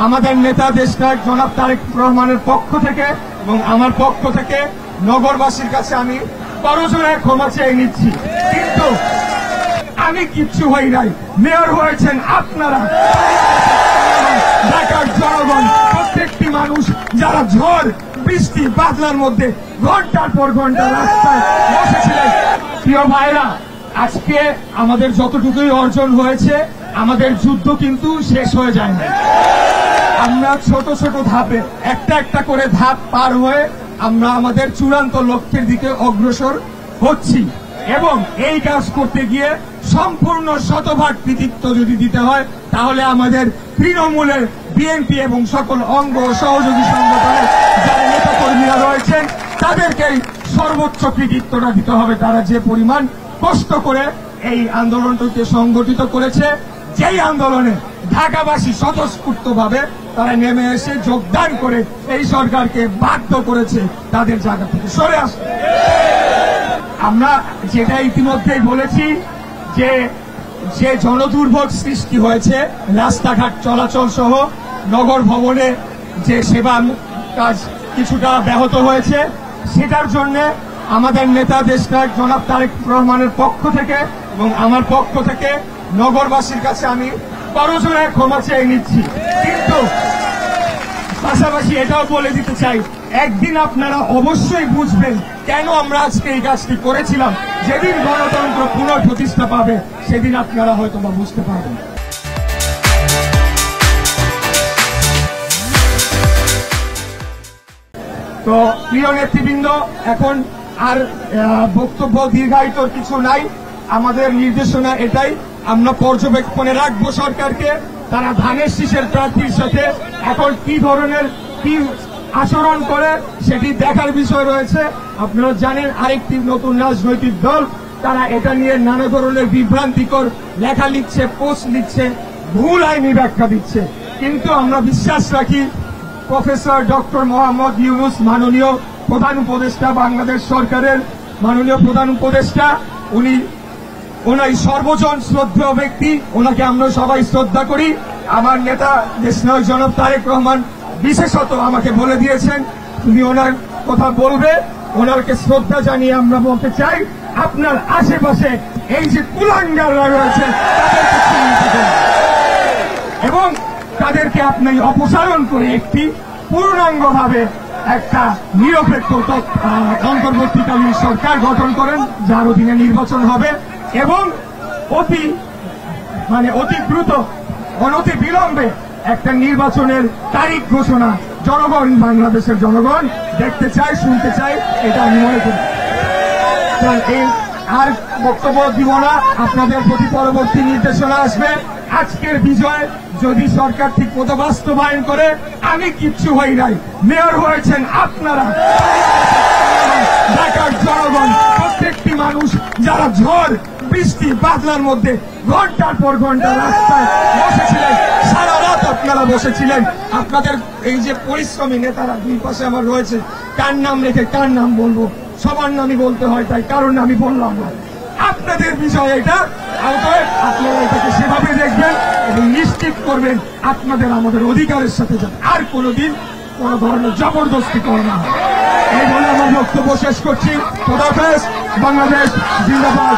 আমাদের নেতা দেশনায়ক জনাব তারেক রহমানের পক্ষ থেকে এবং আমার পক্ষ থেকে নগরবাসীর কাছে আমি করজোড়ে ক্ষমা চেয়ে নিচ্ছি। কিন্তু আমি কিচ্ছু হই নাই, মেয়র হয়েছেন আপনারা, ঢাকার জনগণ, প্রত্যেকটি মানুষ যারা ঝড় বৃষ্টি বাদলার মধ্যে ঘন্টার পর ঘন্টা রাস্তায় বসেছিলেন। প্রিয় ভাইরা, আজকে আমাদের যতটুকুই অর্জন হয়েছে, আমাদের যুদ্ধ কিন্তু শেষ হয়ে যায় না। আমরা ছোট ছোট ধাপে একটা একটা করে ধাপ পার হয়ে আমরা আমাদের চূড়ান্ত লক্ষ্যের দিকে অগ্রসর হচ্ছি এবং এই কাজ করতে গিয়ে সম্পূর্ণ শতভাগ কৃতিত্ব যদি দিতে হয় তাহলে আমাদের তৃণমূলের বিএনপি এবং সকল অঙ্গ ও সহযোগী সংগঠনের যারা নেতাকর্মীরা রয়েছেন তাদেরকেই সর্বোচ্চ কৃতিত্বটা দিতে হবে। তারা যে পরিমাণ কষ্ট করে এই আন্দোলনটিকে সংগঠিত করেছে, যেই আন্দোলনে ঢাকাবাসী স্বতঃস্ফূর্তভাবে তারা নেমে এসে যোগদান করে এই সরকারকে বাধ্য করেছে তাদের জায়গা থেকে সরে আসতে। আমরা যেটা ইতিমধ্যেই বলেছি যে যে জনদুর্ভোগ সৃষ্টি হয়েছে, রাস্তাঘাট চলাচল সহ নগর ভবনে যে সেবা কাজ কিছুটা ব্যাহত হয়েছে, সেটার জন্য আমাদের নেতা দেশনায়ক জনাব তারেক রহমানের পক্ষ থেকে এবং আমার পক্ষ থেকে নগরবাসীর কাছে আমি করজোড়ে ক্ষমা চেয়ে নিচ্ছি। কিন্তু পাশাপাশি এটাও বলে দিতে চাই, একদিন আপনারা অবশ্যই বুঝবেন কেন আমরা আজকে এই কাজটি করেছিলাম। যেদিন গণতন্ত্র পুনঃপ্রতিষ্ঠা পাবে সেদিন আপনারা হয়তো বা বুঝতে পারবেন। তো প্রিয় নেতৃবৃন্দ, এখন আর বক্তব্য দীর্ঘায়িত কিছু নাই। আমাদের নির্দেশনা এটাই, আমরা পর্যবেক্ষণে রাখবো সরকারকে, তারা ধানের শীষের প্রার্থীর সাথে এখন কি ধরনের কি আচরণ করে সেটি দেখার বিষয় রয়েছে। আপনারা জানেন আরেকটি নতুন রাজনৈতিক দল, তারা এটা নিয়ে নানা ধরনের বিভ্রান্তিকর লেখা লিখছে, পোস্ট লিখছে, ভুল আইনি ব্যাখ্যা দিচ্ছে। কিন্তু আমরা বিশ্বাস রাখি প্রফেসর ডক্টর মোহাম্মদ ইউনূস, মাননীয় প্রধান উপদেষ্টা, বাংলাদেশ সরকারের মাননীয় প্রধান উপদেষ্টা, ওনাই সর্বজন শ্রদ্ধেয় ব্যক্তি, ওনাকে আমরা সবাই শ্রদ্ধা করি। আমার নেতা দেশনায়ক জনাব তারেক রহমান বিশেষত আমাকে বলে দিয়েছেন তুমি ওনার কথা বলবে। ওনাকে শ্রদ্ধা জানিয়ে আমরা বলতে চাই, আপনার আশেপাশে এই যে কুলাঙ্গাররা রয়েছে এবং তাদেরকে আপনি অপসারণ করে একটি পূর্ণাঙ্গভাবে একটা নিরপেক্ষ অন্তর্বর্তীকালীন সরকার গঠন করেন, যার অধীনে নির্বাচন হবে এবং অতি দ্রুত অনতি বিলম্বে একটা নির্বাচনের তারিখ ঘোষণা জনগণ, বাংলাদেশের জনগণ দেখতে চায়, শুনতে চায়। এটা আমি মনে করি। আর বক্তব্য দিব না, আপনাদের প্রতি পরবর্তী নির্দেশনা আসবে। আজকের বিজয় যদি সরকার ঠিক মতো বাস্তবায়ন করে, আমি কিচ্ছু হই নাই, মেয়র হয়েছেন আপনারা, ঢাকার জনগণ, প্রত্যেকটি মানুষ যারা ঝড় বৃষ্টি বাদলার মধ্যে ঘন্টার পর ঘন্টা রাস্তায় বসেছিলেন, সারা রাত আপনারা বসেছিলেন। আপনাদের এই যে পরিশ্রমী নেতারা দুই পাশে আমার রয়েছে, কার নাম রেখে কার নাম বলবো, সবার নামই বলতে হয়, তাই কারণ আমি বললাম না। আপনাদের বিষয় এটা, আপনারা এটাকে সেভাবে দেখবেন এবং নিশ্চিত করবেন আপনাদের আমাদের অধিকারের সাথে যান আর কোনোদিন কোন ধরনের জবরদস্তি করে না। এই বলে আমার বক্তব্য শেষ করছি। খোদা হাফেজ। বাংলাদেশ জিন্দাবাদ।